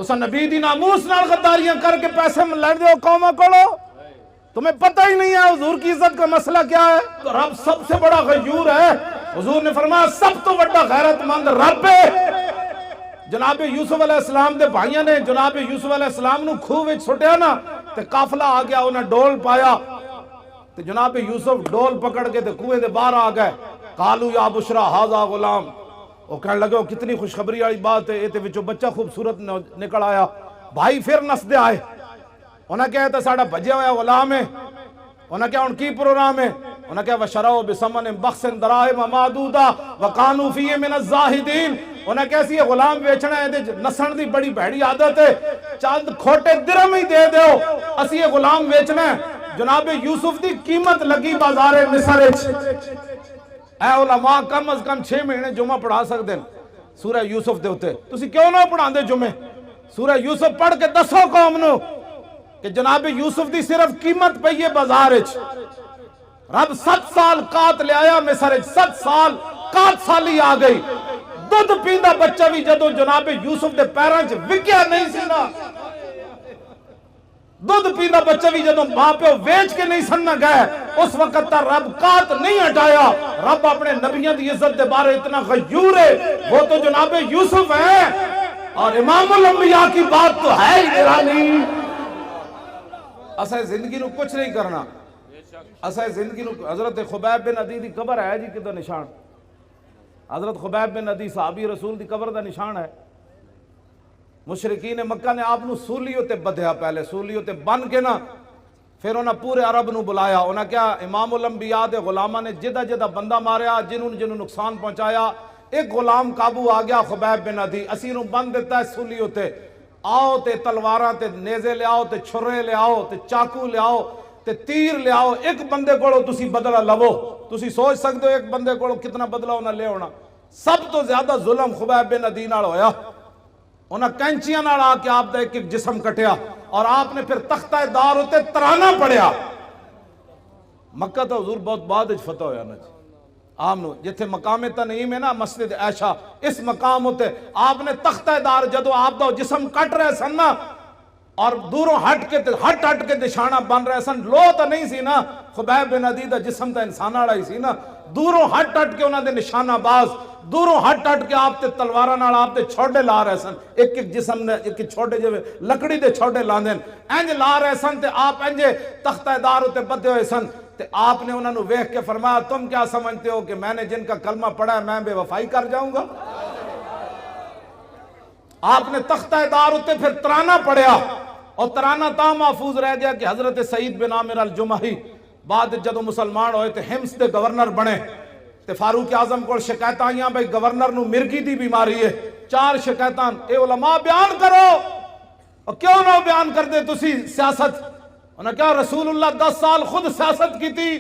تسا نبی دی ناموس نال غداریاں کر کے پیسے لڑ دے ہو قوماں کولو، تمہیں پتہ ہی نہیں ہے حضور کی عزت کا مسئلہ کیا ہے. تو رب سب سے بڑا غیور ہے. حضور نے فرمایا سب تو بڑا غیرت مند رب ہے. جناب یوسف علیہ السلام دے بھائیاں نے جناب یوسف علیہ السلام نو کھوہ وچ سٹیا نا تے قافلہ آ گیا، انہیں ڈول پایا تے جناب یوسف ڈول پکڑ کے تے کنویں دے باہر آ گئے. قالوا یا بشرا ھذا غلام، وہ کہنے لگے وہ کتنی خوشخبری والی بات ہے، یہ وچوں بچہ خوبصورت نکل آیا. بھائی پھر نسدے آئے، انہیں کہا تھا ساڑھا بھجیا ہوا غلام ہے. انہیں کہا ان کی پروگرام ہے، انہیں کہا وشروا بثمن بخس دراہم معدودہ وکانوا فیہ من الزاہدین. انہیں کہا سی یہ غلام بیچنا ہے، نسن دی بڑی بھیڑی عادت ہے، چند کھوٹے درہم ہی دے دیو اسی یہ غلام بیچنا ہے. جناب یوسف دی قیمت لگی بازار مصر وچ. اے علماء کم از کم 6 مہینے جمعہ پڑھا سکتے ہیں سورہ یوسف دے ہوتے، تسی کیوں نہ پڑھان دے جمعے؟ سورہ یوسف پڑھ کے دسو قوم نو کہ جناب یوسف دی صرف قیمت پئی ہے بازار وچ. رب 7 سال قات لے آیا مصر وچ، 7 سال قات سالی آ گئی. دودھ پیندا بچہ بھی جدو جناب یوسف دے پیراں وچ وکیا نہیں سی نا، دودھ پیندا بچہ بھی جدو ماں پیو ویچ کے نہیں سننا گئے، اس وقت تا رب قات نہیں ہٹایا. رب اپنے نبیوں دی عزت دے بارے اتنا غیور ہے، وہ تو جناب یوسف ہے اور امام الانبیاء کی بات تو ہے ہی نرالی. اسے زندگی نو کچھ نہیں کرنا، اسے زندگی نو. حضرت خبیب بن عدی دی قبر ہے جی کدھر نشان؟ حضرت خبیب بن عدی صحابی رسول دی قبر دا نشان ہے. مشرکین مکہ نے آپ نو سولیوں تے بدھیا، پہلے سولیوں تے بن کے نا پھر انہاں پورے عرب نو بلایا. انہاں کیا امام الانبیاء دے غلامہ نے جدہ جدہ بندہ ماریا، جنہوں نقصان پہنچایا. ایک غلام قابو آ گیا خبیب بن عدی، اسی نو بند دیتا ہے سولیوں تے. آؤ تے تلواراں تے نیزے لے آؤ تے چھرے لے آؤ تے چاقو لے آؤ تے تیر لے آؤ، ایک بندے کوڑو تسی بدلہ لو. تسی سوچ سکتے ہو ایک بندے کوڑو کتنا بدلہ انہاں لے ہونا. سب تو زیادہ ظلم خبیب بن عدی نال ہویا. انہاں کینچیاں نال آ کے آپ دا ایک ایک جسم کٹیا اور آپ نے پھر تختہ دار ہوتے ترانہ پڑھیا. مکہ تو حضور بہت بعد اچ فتح ہویا نا جی. آپ نے جتھے مقام تنعیم ہے نا مسجد عائشہ، اس مقام ہوتے آپ نے تختہ دار جدو آپ دا جسم کٹ رہے سن نا اور دوروں ہٹ کے نشانہ بن رہے سن. لو تو نہیں سی نا، خبیب بن عدی دا جسم تا انسان آڑا ہی سی نا. دوروں ہٹ کے انہاں دے نشانہ باز، دوروں ہٹ کے آپ تے تلوارہ نال آپ تے چھوڑے لا رہے سن. ایک ایک جسم نے ایک چھوڑے جو لکڑی دے چھوڑے لاندین انج لا رہے سن تے آپ انجے تختہ دار ہوتے بدے ہوئے سن. تے آپ نے انہوں نے ویکھ کے فرمایا تم کیا سمجھتے ہو کہ میں نے جن کا کلمہ پڑھا ہے میں بے وفائی کر جاؤں گا؟ آپ نے تختہ دار ہوتے پھر ترانہ پڑھیا اور ترانہ تا محفوظ رہ گیا کہ حضرت سعید بن عامر الجمحی بعد جدو مسلمان ہوئے تے حمص دے گورنر بنے تے فاروق اعظم کو شکایت آئیاں بھئی گورنر نو مرگی دی بیماری ہے. 4 شکایتان اے علماء بیان کرو، اور کیوں نہ بیان کر دے تسی سیاست؟ انہوں نے کہا رسول اللہ 10 سال خود سیاست کی تھی،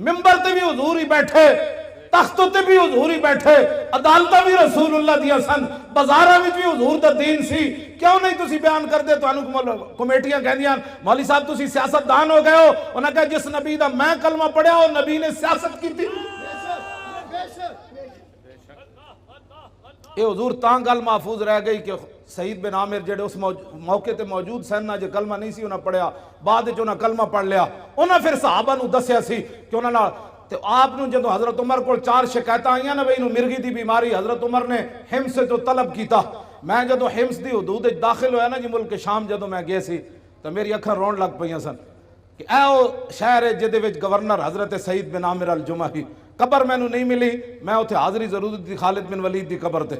ممبر تے بھی حضور ہی بیٹھے، تختوں تے بھی حضور ہی بیٹھے، عدالتہ بھی رسول اللہ دیا سن، بازارہ بھی حضور دا دین سی، کیوں نہیں تسی بیان کر دے؟ تو انہوں کمیٹیاں کہہ دیاں مولوی صاحب تسی سیاست دان ہو گئے ہو. انہوں نے کہا جس نبی دا میں کلمہ پڑھیا اور نبی نے سیاست کی تھی. یہ حضور تاں گل محفوظ رہ گئی کہ سعید بن عامر جڑے اس موقع تے موجود سن نہ جو کلمہ نہیں سی انہاں پڑھیا، بعد جو انہاں کلمہ پڑھ لیا. انہاں پھر صحابہ نو دسیا سی کہ انہاں نال تے آپ نو جدو حضرت عمر کو 4 شکایتاں آئیاں نا بھئی انہوں مرگی دی بیماری، حضرت عمر نے حمص سے جو طلب کیتا. میں جدو حمص دی حدود داخل ہویا نا جی ملک شام جدو میں گئے سی تو میری اکھاں رون لگ پئیاں سن کہ اے او شہر ہے جدے وچ گورنر حضرت سعید بن عامر الجمحی. قبر میں نو نہیں ملی، میں اتھے حاضری ضرور دی خالد بن ولید دی قبر تے،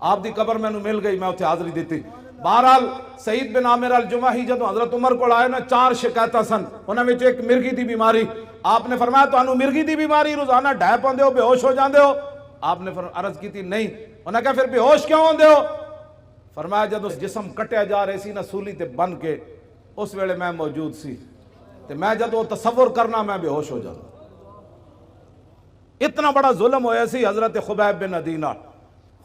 آپ دی قبر میں نو مل گئی، میں اتھے حاضری دیتی. بہرحال سعید بن عامر الجمحی جدو حضرت عمر کو آئے نا 4 شکایتاں سن، انہاں وچ ایک مرگی دی بیماری. آپ نے فرمایا تو انہوں مرگی دی بیماری روزانہ ڈھے پاندے ہو، بے ہوش ہو جاندے ہو؟ آپ نے عرض کی تھی نہیں. انہوں نے کہا پھر بے ہوش کیوں ہوندے ہو؟ فرمایا جدو جسم کٹیا جا رہے سی نا سولی تے بن کے اس ویلے میں موجود سی تے میں جدو تصور کرنا میں بے ہوش ہو جانا. اتنا بڑا ظلم ہویا سی حضرت خبیب بن عدی نال.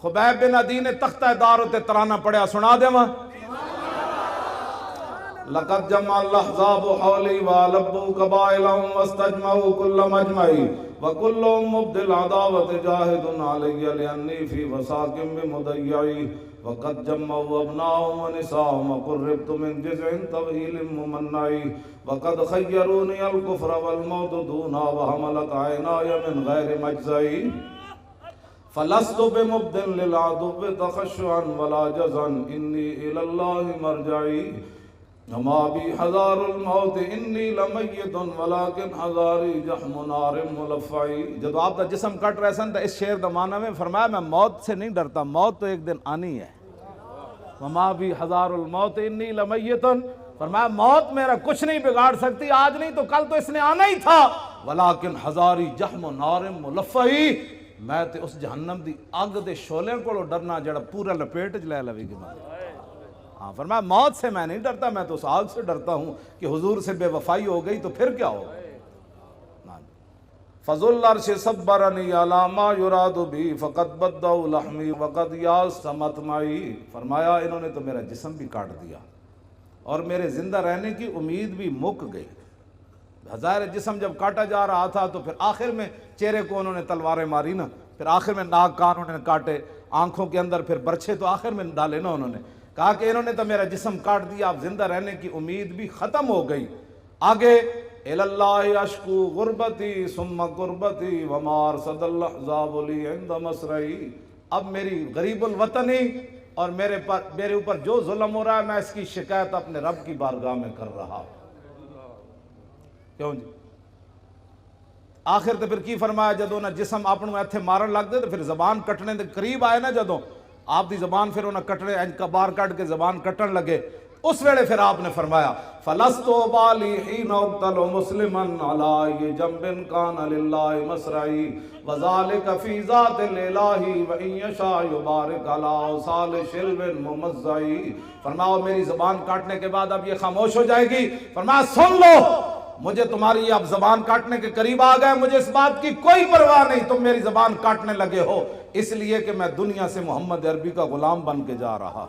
خبیب بن عدی نے تختہ دار ہوتے ترانہ پڑھیا، سنا دے ماں لقد جمع الاحزاب حولی والبوا قبائلهم واستجمعوا كل مجمعی وكلهم مبدل عداوت جاہد علی لانی فی وساکم بمضیعی وقد جمعوا ابناهم ونساهم وقربت من جزع طويل ممنعي وقد خيروني الكفر والموت دونا وحملت عيناي من غير مجزعي فلست بمبد للعدو تخشعا ولا جزعا إني إلى الله مرجعي وما بي حذار الموت انی لمیت ولکن حذاری جحم نار ملفعی. جب آپ کا جسم کٹ رہے سن تو اس شعر دا معنی میں فرمایا میں موت سے نہیں ڈرتا، موت تو ایک دن آنی ہے. وما بی حذار الموت انی لمیت، فرمایا موت میرا کچھ نہیں بگاڑ سکتی، آج نہیں تو کل تو اس نے آنا ہی تھا. ولکن حذاری جحم نار ملفعی، میں تے اس جہنم دی اگ دے شعلے کو ڈرنا جڑا پورا لپیٹ چ لے لوے گی. ہاں فرمایا موت سے میں نہیں ڈرتا، میں تو اس آگ سے ڈرتا ہوں کہ حضور سے بے وفائی ہو گئی تو پھر کیا ہوگا. فضل العرش صبرنی علی ما یراد بی فقد بدعوا لحمی وقد یاس مطمعی. فرمایا انہوں نے تو میرا جسم بھی کاٹ دیا اور میرے زندہ رہنے کی امید بھی مک گئی. ظاہر جسم جب کاٹا جا رہا تھا تو پھر آخر میں چہرے کو انہوں نے تلواریں ماری نا، پھر آخر میں ناک کان انہوں نے کاٹے، آنکھوں کے اندر پھر برچھے تو آخر میں ڈالے نا. انہوں نے کہا کہ انہوں نے تو میرا جسم کاٹ دیا، اب زندہ رہنے کی امید بھی ختم ہو گئی. آگے الاللہ اشکو غربتی ثم قربتی وما ارصد الاحزاب لی عند مسرعی. اب میری غریب الوطنی اور میرے اوپر جو ظلم ہو رہا ہے میں اس کی شکایت اپنے رب کی بارگاہ میں کر رہا ہوں. کیوں جی؟ آخر تو پھر کی فرمایا جدوں نہ جسم اپنوں ایتھے مارن لگ دے تو پھر زبان کٹنے دے قریب آئے نا، جدوں آپ دی زبان پھر انہیں کٹنے انج کا بار کٹ کے زبان کٹن لگے، اس ویلے پھر آپ نے فرمایا فَلَسْتُ بَالِي حِينَ أُقْتَلُ مُسْلِمًا عَلَىٰ أَيِّ جَنبٍ كَانَ لِلَّهِ مَصْرَعِي وَذَلِكَ فِي ذَاتِ الْإِلَٰهِ وَإِن يَشَاء يُبَارِكْ عَلَىٰ أَوْصَالِ شِلْوٍ مُمَزَّعِ. فرمایا میری زبان کاٹنے کے بعد اب یہ خاموش ہو جائے گی. فرمایا سن لو، مجھے تمہاری اب زبان کاٹنے کے قریب آ گئے، مجھے اس بات کی کوئی پرواہ نہیں تم میری زبان کاٹنے لگے ہو، اس لیے کہ میں دنیا سے محمد عربی کا غلام بن کے جا رہا.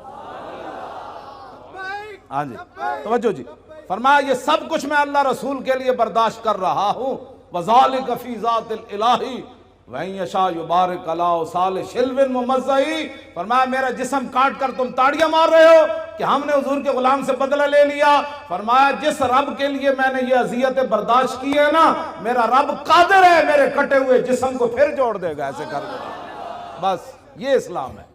ہاں جی توجہ جی. فرمایا یہ سب کچھ میں اللہ رسول کے لیے برداشت کر رہا ہوں. وَذَلِكَ فِي ذَاتِ الْإِلَٰهِ وَإِن يَشَاء يُبَارِكْ عَلَىٰ أَوْصَالِ شِلْوٍ مُمَزَّعِ. فرمایا میرا جسم کاٹ کر تم تاڑیاں مار رہے ہو کہ ہم نے حضور کے غلام سے بدلہ لے لیا. فرمایا جس رب کے لیے میں نے یہ اذیتیں برداشت کی ہے نا، میرا رب قادر ہے میرے کٹے ہوئے جسم کو پھر جوڑ دے گا ایسے کر کے. بس یہ اسلام ہے.